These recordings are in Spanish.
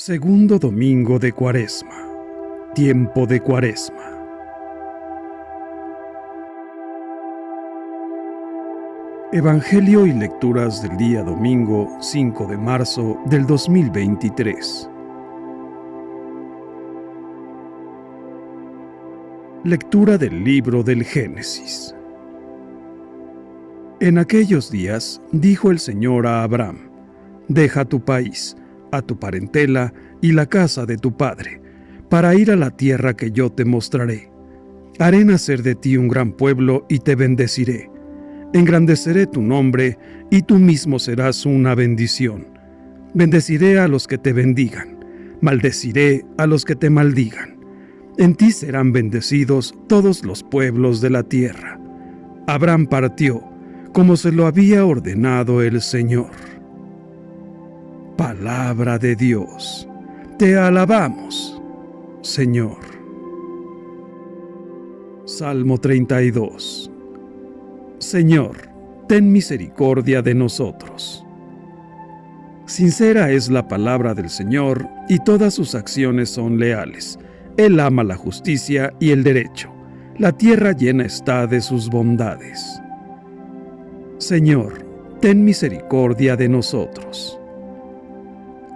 Segundo domingo de Cuaresma. Tiempo de Cuaresma. Evangelio y lecturas del día domingo 5 de marzo del 2023. Lectura del libro del Génesis. En aquellos días dijo el Señor a Abraham: deja tu país, a tu parentela y la casa de tu padre, para ir a la tierra que yo te mostraré. Haré nacer de ti un gran pueblo y te bendeciré. Engrandeceré tu nombre y tú mismo serás una bendición. Bendeciré a los que te bendigan, maldeciré a los que te maldigan. En ti serán bendecidos todos los pueblos de la tierra. Abraham partió, como se lo había ordenado el Señor. Palabra de Dios. Te alabamos, Señor. Salmo 32. Señor, ten misericordia de nosotros. Sincera es la palabra del Señor, y todas sus acciones son leales. Él ama la justicia y el derecho. La tierra llena está de sus bondades. Señor, ten misericordia de nosotros.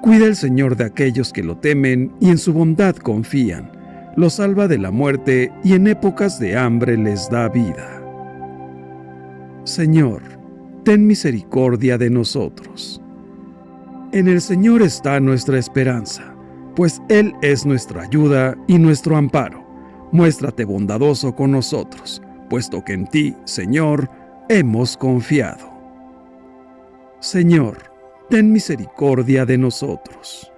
Cuida el Señor de aquellos que lo temen y en su bondad confían. Los salva de la muerte y en épocas de hambre les da vida. Señor, ten misericordia de nosotros. En el Señor está nuestra esperanza, pues Él es nuestra ayuda y nuestro amparo. Muéstrate bondadoso con nosotros, puesto que en ti, Señor, hemos confiado. Señor, ten misericordia de nosotros.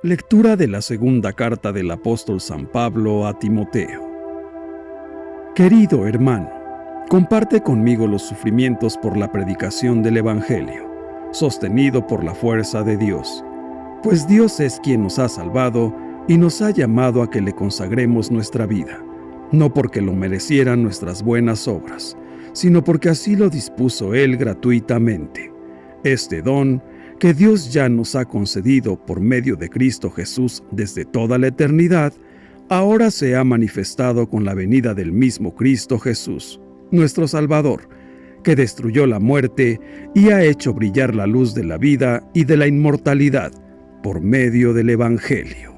Lectura de la segunda carta del apóstol San Pablo a Timoteo. Querido hermano, comparte conmigo los sufrimientos por la predicación del Evangelio, sostenido por la fuerza de Dios, pues Dios es quien nos ha salvado y nos ha llamado a que le consagremos nuestra vida, no porque lo merecieran nuestras buenas obras, sino porque así lo dispuso Él gratuitamente. Este don que Dios ya nos ha concedido por medio de Cristo Jesús desde toda la eternidad, ahora se ha manifestado con la venida del mismo Cristo Jesús, nuestro Salvador, que destruyó la muerte y ha hecho brillar la luz de la vida y de la inmortalidad por medio del Evangelio.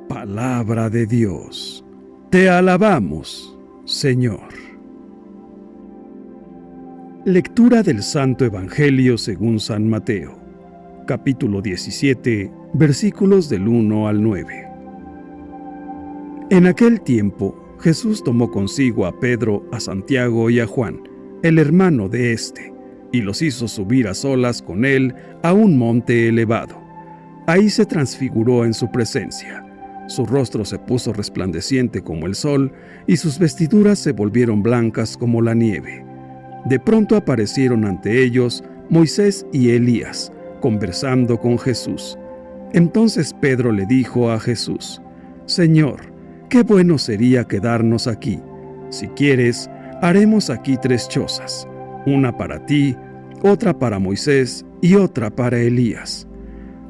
Palabra de Dios. Te alabamos, Señor. Lectura del Santo Evangelio según San Mateo, capítulo 17, versículos del 1 al 9. En aquel tiempo, Jesús tomó consigo a Pedro, a Santiago y a Juan, el hermano de éste, y los hizo subir a solas con él a un monte elevado. Ahí se transfiguró en su presencia. Su rostro se puso resplandeciente como el sol, y sus vestiduras se volvieron blancas como la nieve. De pronto aparecieron ante ellos Moisés y Elías, conversando con Jesús. Entonces Pedro le dijo a Jesús: Señor, qué bueno sería quedarnos aquí. Si quieres, haremos aquí 3 chozas, una para ti, otra para Moisés y otra para Elías.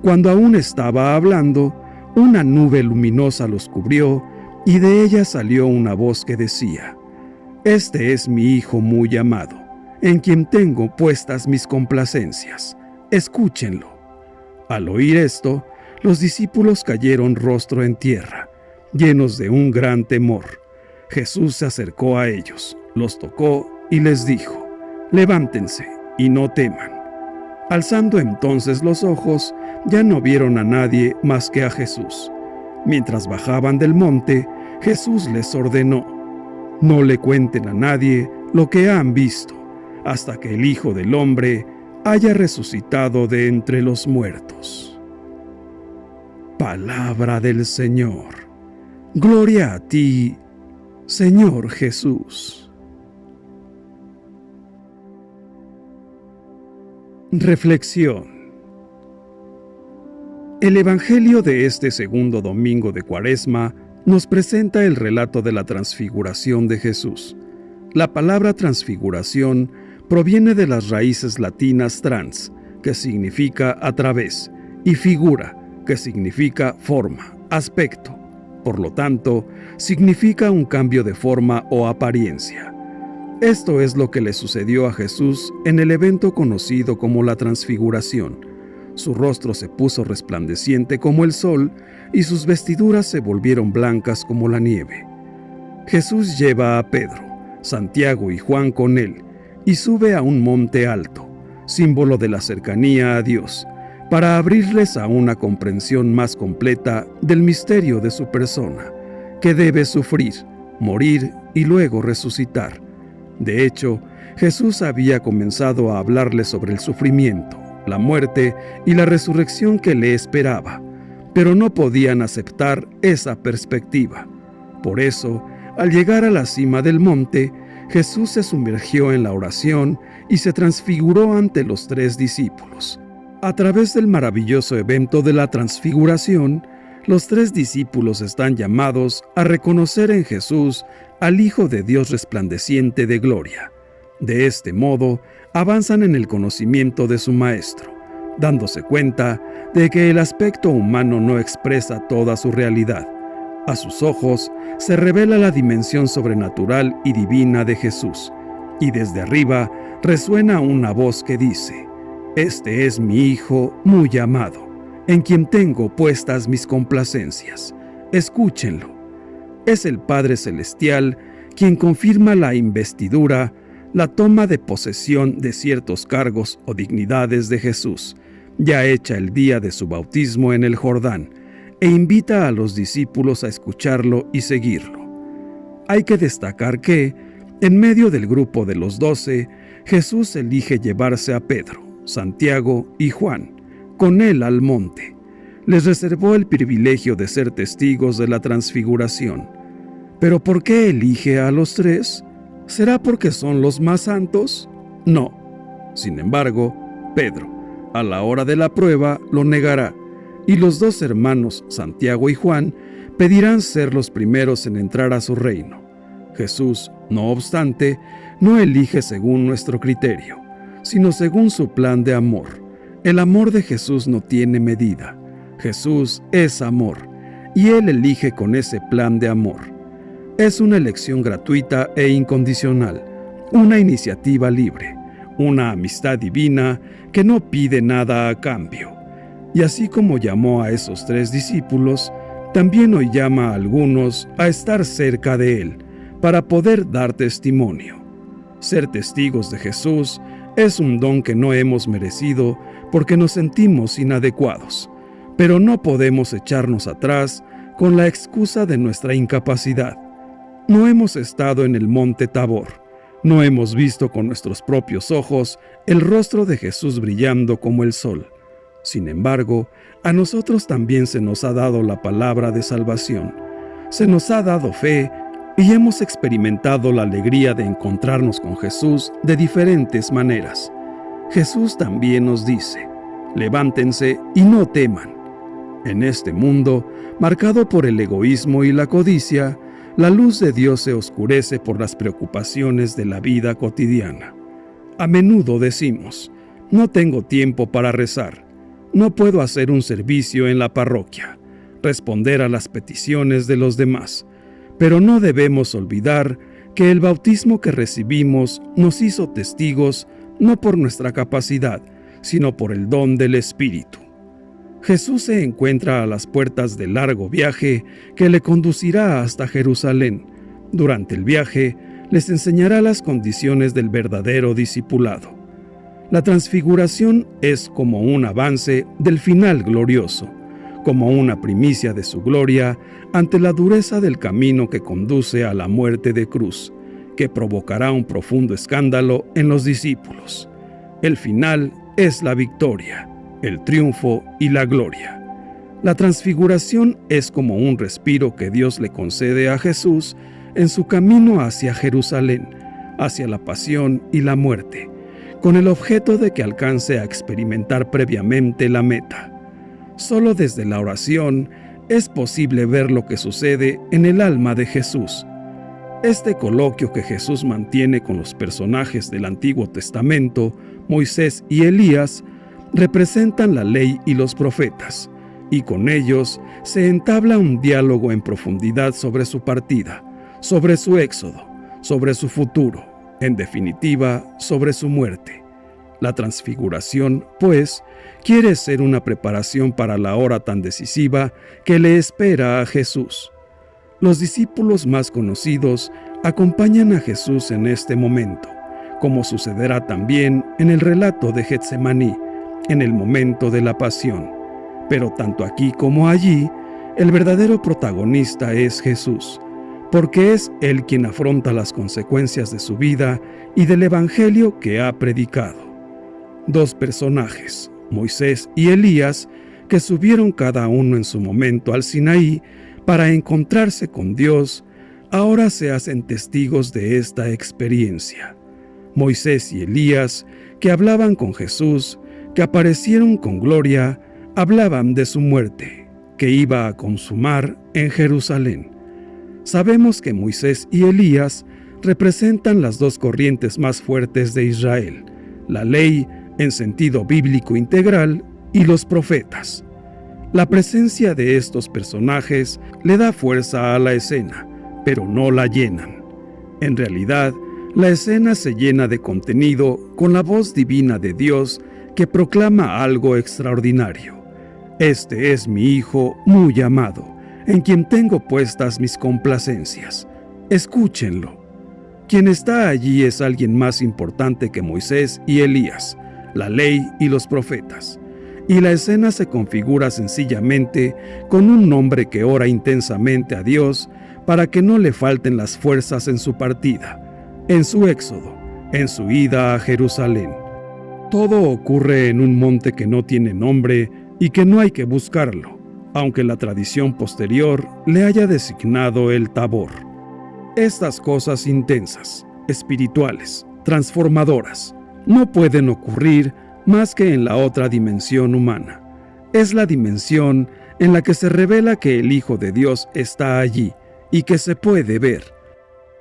Cuando aún estaba hablando, una nube luminosa los cubrió, y de ella salió una voz que decía: Este es mi Hijo muy amado, en quien tengo puestas mis complacencias. Escúchenlo. Al oír esto, los discípulos cayeron rostro en tierra, llenos de un gran temor. Jesús se acercó a ellos, los tocó y les dijo: Levántense y no teman. Alzando entonces los ojos, ya no vieron a nadie más que a Jesús. Mientras bajaban del monte, Jesús les ordenó: No le cuenten a nadie lo que han visto, hasta que el Hijo del Hombre haya resucitado de entre los muertos. Palabra del Señor. Gloria a ti, Señor Jesús. Reflexión. El Evangelio de este segundo domingo de Cuaresma nos presenta el relato de la transfiguración de Jesús. La palabra transfiguración proviene de las raíces latinas trans, que significa a través, y figura, que significa forma, aspecto. Por lo tanto, significa un cambio de forma o apariencia. Esto es lo que le sucedió a Jesús en el evento conocido como la Transfiguración. Su rostro se puso resplandeciente como el sol y sus vestiduras se volvieron blancas como la nieve. Jesús lleva a Pedro, Santiago y Juan con él y sube a un monte alto, símbolo de la cercanía a Dios, para abrirles a una comprensión más completa del misterio de su persona, que debe sufrir, morir y luego resucitar. De hecho, Jesús había comenzado a hablarles sobre el sufrimiento, la muerte y la resurrección que le esperaba, pero no podían aceptar esa perspectiva. Por eso, al llegar a la cima del monte, Jesús se sumergió en la oración y se transfiguró ante los 3 discípulos. A través del maravilloso evento de la transfiguración, los 3 discípulos están llamados a reconocer en Jesús al Hijo de Dios resplandeciente de gloria. De este modo, avanzan en el conocimiento de su Maestro, dándose cuenta de que el aspecto humano no expresa toda su realidad. A sus ojos se revela la dimensión sobrenatural y divina de Jesús, y desde arriba resuena una voz que dice: «Este es mi Hijo muy amado, en quien tengo puestas mis complacencias. Escúchenlo». Es el Padre Celestial quien confirma la investidura, la toma de posesión de ciertos cargos o dignidades de Jesús, ya hecha el día de su bautismo en el Jordán, e invita a los discípulos a escucharlo y seguirlo. Hay que destacar que, en medio del grupo de los 12, Jesús elige llevarse a Pedro, Santiago y Juan, con él al monte. Les reservó el privilegio de ser testigos de la transfiguración. ¿Pero por qué elige a los 3? ¿Será porque son los más santos? No. Sin embargo, Pedro, a la hora de la prueba, lo negará, y los 2 hermanos, Santiago y Juan, pedirán ser los primeros en entrar a su reino. Jesús, no obstante, no elige según nuestro criterio, sino según su plan de amor. El amor de Jesús no tiene medida. Jesús es amor, y Él elige con ese plan de amor. Es una elección gratuita e incondicional, una iniciativa libre, una amistad divina que no pide nada a cambio. Y así como llamó a esos 3 discípulos, también hoy llama a algunos a estar cerca de Él, para poder dar testimonio. Ser testigos de Jesús es un don que no hemos merecido porque nos sentimos inadecuados, pero no podemos echarnos atrás con la excusa de nuestra incapacidad. No hemos estado en el monte Tabor, no hemos visto con nuestros propios ojos el rostro de Jesús brillando como el sol. Sin embargo, a nosotros también se nos ha dado la palabra de salvación, se nos ha dado fe y hemos experimentado la alegría de encontrarnos con Jesús de diferentes maneras. Jesús también nos dice: «Levántense y no teman». En este mundo, marcado por el egoísmo y la codicia, la luz de Dios se oscurece por las preocupaciones de la vida cotidiana. A menudo decimos: «No tengo tiempo para rezar, no puedo hacer un servicio en la parroquia, responder a las peticiones de los demás». Pero no debemos olvidar que el bautismo que recibimos nos hizo testigos no por nuestra capacidad, sino por el don del Espíritu. Jesús se encuentra a las puertas del largo viaje que le conducirá hasta Jerusalén. Durante el viaje, les enseñará las condiciones del verdadero discipulado. La transfiguración es como un avance del final glorioso, como una primicia de su gloria ante la dureza del camino que conduce a la muerte de cruz, que provocará un profundo escándalo en los discípulos. El final es la victoria, el triunfo y la gloria. La transfiguración es como un respiro que Dios le concede a Jesús en su camino hacia Jerusalén, hacia la pasión y la muerte, con el objeto de que alcance a experimentar previamente la meta. Solo desde la oración es posible ver lo que sucede en el alma de Jesús. Este coloquio que Jesús mantiene con los personajes del Antiguo Testamento, Moisés y Elías, representan la ley y los profetas, y con ellos se entabla un diálogo en profundidad sobre su partida, sobre su éxodo, sobre su futuro, en definitiva, sobre su muerte. La transfiguración, pues, quiere ser una preparación para la hora tan decisiva que le espera a Jesús. Los discípulos más conocidos acompañan a Jesús en este momento, como sucederá también en el relato de Getsemaní, en el momento de la pasión. Pero tanto aquí como allí, el verdadero protagonista es Jesús, porque es Él quien afronta las consecuencias de su vida y del Evangelio que ha predicado. Dos personajes, Moisés y Elías, que subieron cada uno en su momento al Sinaí para encontrarse con Dios, ahora se hacen testigos de esta experiencia. Moisés y Elías, que hablaban con Jesús, que aparecieron con gloria, hablaban de su muerte, que iba a consumar en Jerusalén. Sabemos que Moisés y Elías representan las dos corrientes más fuertes de Israel, la ley en sentido bíblico integral y los profetas. La presencia de estos personajes le da fuerza a la escena, pero no la llenan. En realidad, la escena se llena de contenido con la voz divina de Dios que proclama algo extraordinario. Este es mi Hijo muy amado, en quien tengo puestas mis complacencias. Escúchenlo. Quien está allí es alguien más importante que Moisés y Elías, la ley y los profetas. Y la escena se configura sencillamente con un hombre que ora intensamente a Dios para que no le falten las fuerzas en su partida, en su éxodo, en su ida a Jerusalén. Todo ocurre en un monte que no tiene nombre y que no hay que buscarlo, aunque la tradición posterior le haya designado el Tabor. Estas cosas intensas, espirituales, transformadoras, no pueden ocurrir más que en la otra dimensión humana. Es la dimensión en la que se revela que el Hijo de Dios está allí y que se puede ver.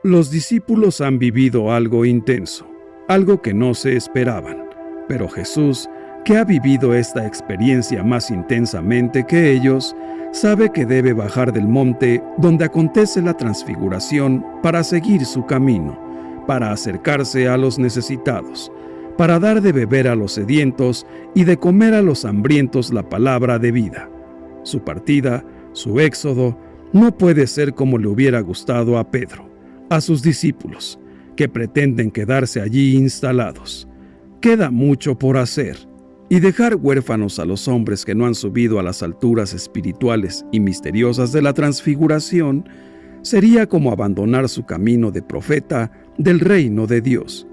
Los discípulos han vivido algo intenso, algo que no se esperaban, pero Jesús, que ha vivido esta experiencia más intensamente que ellos, sabe que debe bajar del monte donde acontece la transfiguración para seguir su camino, para acercarse a los necesitados, para dar de beber a los sedientos y de comer a los hambrientos la palabra de vida. Su partida, su éxodo, no puede ser como le hubiera gustado a Pedro, a sus discípulos, que pretenden quedarse allí instalados. Queda mucho por hacer, y dejar huérfanos a los hombres que no han subido a las alturas espirituales y misteriosas de la transfiguración sería como abandonar su camino de profeta del reino de Dios.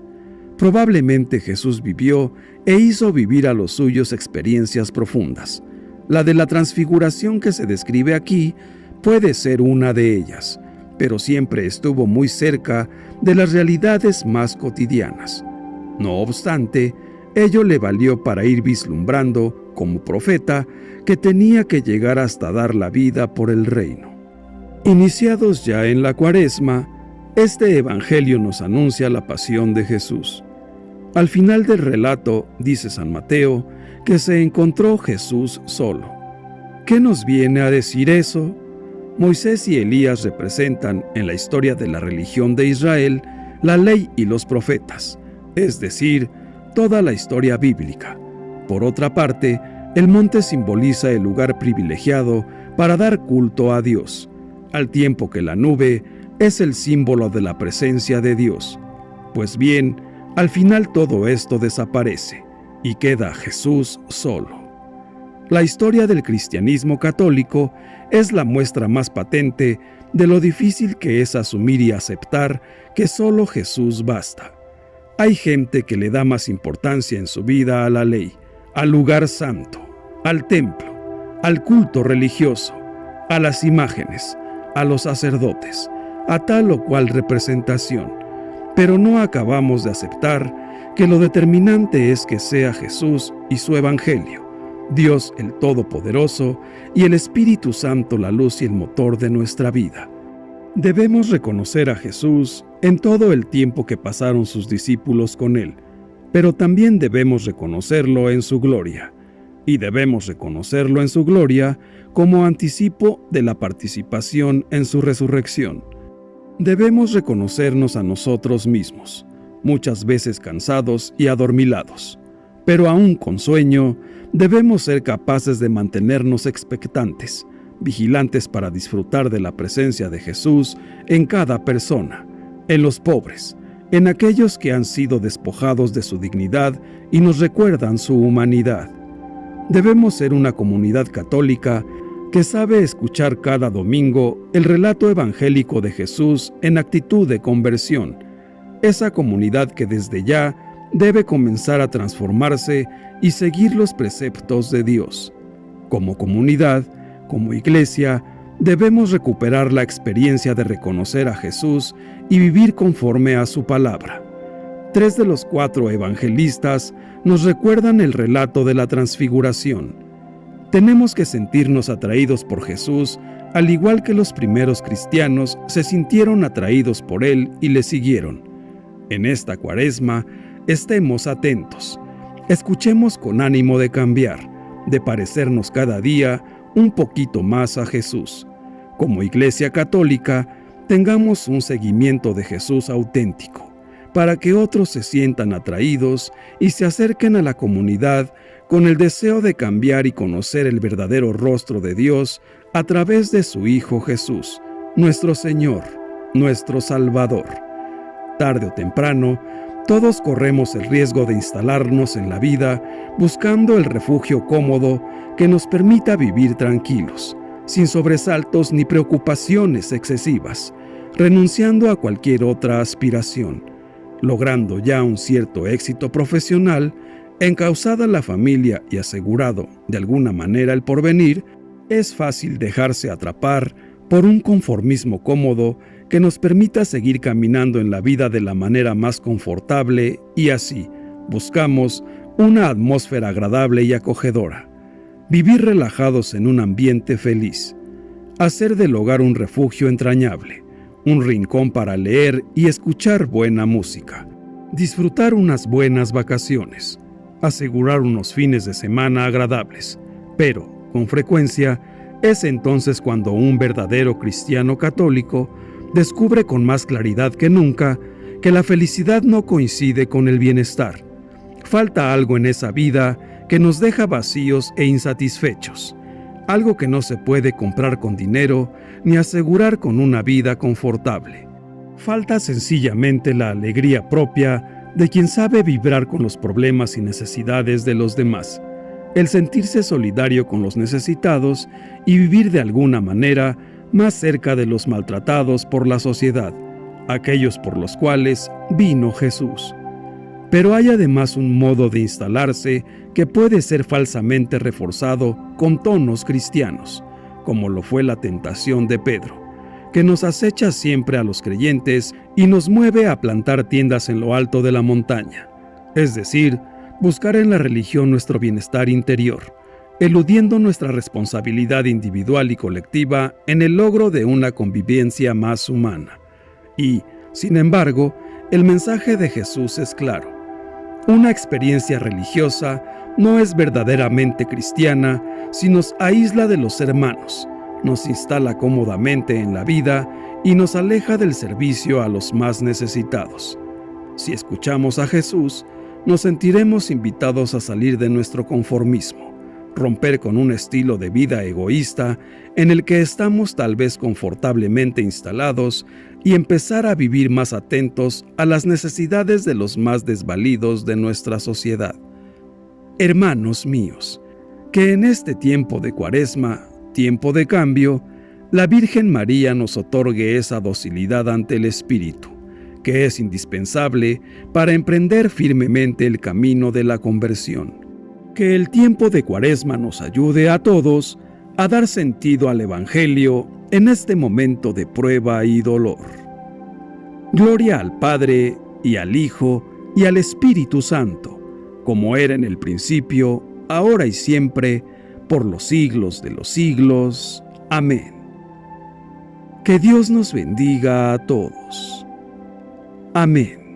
Probablemente Jesús vivió e hizo vivir a los suyos experiencias profundas. La de la transfiguración que se describe aquí puede ser una de ellas, pero siempre estuvo muy cerca de las realidades más cotidianas. No obstante, ello le valió para ir vislumbrando, como profeta, que tenía que llegar hasta dar la vida por el reino. Iniciados ya en la Cuaresma, este evangelio nos anuncia la pasión de Jesús. Al final del relato, dice San Mateo, que se encontró Jesús solo. ¿Qué nos viene a decir eso? Moisés y Elías representan, en la historia de la religión de Israel, la ley y los profetas, es decir, toda la historia bíblica. Por otra parte, el monte simboliza el lugar privilegiado para dar culto a Dios, al tiempo que la nube es el símbolo de la presencia de Dios. Pues bien, al final todo esto desaparece y queda Jesús solo. La historia del cristianismo católico es la muestra más patente de lo difícil que es asumir y aceptar que solo Jesús basta. Hay gente que le da más importancia en su vida a la ley, al lugar santo, al templo, al culto religioso, a las imágenes, a los sacerdotes, a tal o cual representación, pero no acabamos de aceptar que lo determinante es que sea Jesús y su Evangelio, Dios el Todopoderoso y el Espíritu Santo la luz y el motor de nuestra vida. Debemos reconocer a Jesús en todo el tiempo que pasaron sus discípulos con Él, pero también debemos reconocerlo en su gloria. Y debemos reconocerlo en su gloria como anticipo de la participación en su resurrección. Debemos reconocernos a nosotros mismos, muchas veces cansados y adormilados, pero aún con sueño, debemos ser capaces de mantenernos expectantes, vigilantes para disfrutar de la presencia de Jesús en cada persona, en los pobres, en aquellos que han sido despojados de su dignidad y nos recuerdan su humanidad. Debemos ser una comunidad católica que sabe escuchar cada domingo el relato evangélico de Jesús en actitud de conversión. Esa comunidad que desde ya debe comenzar a transformarse y seguir los preceptos de Dios. Como comunidad, como iglesia, debemos recuperar la experiencia de reconocer a Jesús y vivir conforme a su palabra. 3 de los 4 evangelistas nos recuerdan el relato de la transfiguración. Tenemos que sentirnos atraídos por Jesús, al igual que los primeros cristianos se sintieron atraídos por Él y le siguieron. En esta Cuaresma, estemos atentos. Escuchemos con ánimo de cambiar, de parecernos cada día un poquito más a Jesús. Como Iglesia Católica, tengamos un seguimiento de Jesús auténtico, para que otros se sientan atraídos y se acerquen a la comunidad con el deseo de cambiar y conocer el verdadero rostro de Dios a través de su Hijo Jesús, nuestro Señor, nuestro Salvador. Tarde o temprano, todos corremos el riesgo de instalarnos en la vida buscando el refugio cómodo que nos permita vivir tranquilos, sin sobresaltos ni preocupaciones excesivas, renunciando a cualquier otra aspiración, logrando ya un cierto éxito profesional, encauzada la familia y asegurado de alguna manera el porvenir. Es fácil dejarse atrapar por un conformismo cómodo que nos permita seguir caminando en la vida de la manera más confortable y así buscamos una atmósfera agradable y acogedora, vivir relajados en un ambiente feliz, hacer del hogar un refugio entrañable, un rincón para leer y escuchar buena música, disfrutar unas buenas vacaciones, asegurar unos fines de semana agradables, pero, con frecuencia, es entonces cuando un verdadero cristiano católico descubre con más claridad que nunca que la felicidad no coincide con el bienestar. Falta algo en esa vida que nos deja vacíos e insatisfechos, algo que no se puede comprar con dinero ni asegurar con una vida confortable. Falta sencillamente la alegría propia de quien sabe vibrar con los problemas y necesidades de los demás, el sentirse solidario con los necesitados y vivir de alguna manera más cerca de los maltratados por la sociedad, aquellos por los cuales vino Jesús. Pero hay además un modo de instalarse que puede ser falsamente reforzado con tonos cristianos, como lo fue la tentación de Pedro, que nos acecha siempre a los creyentes y nos mueve a plantar tiendas en lo alto de la montaña, es decir, buscar en la religión nuestro bienestar interior, eludiendo nuestra responsabilidad individual y colectiva en el logro de una convivencia más humana. Y, sin embargo, el mensaje de Jesús es claro. Una experiencia religiosa no es verdaderamente cristiana si nos aísla de los hermanos, nos instala cómodamente en la vida y nos aleja del servicio a los más necesitados. Si escuchamos a Jesús, nos sentiremos invitados a salir de nuestro conformismo, romper con un estilo de vida egoísta en el que estamos tal vez confortablemente instalados y empezar a vivir más atentos a las necesidades de los más desvalidos de nuestra sociedad. Hermanos míos, que en este tiempo de Cuaresma, tiempo de cambio, la Virgen María nos otorgue esa docilidad ante el Espíritu, que es indispensable para emprender firmemente el camino de la conversión. Que el tiempo de Cuaresma nos ayude a todos a dar sentido al Evangelio en este momento de prueba y dolor. Gloria al Padre, y al Hijo, y al Espíritu Santo, como era en el principio, ahora y siempre, por los siglos de los siglos. Amén. Que Dios nos bendiga a todos. Amén.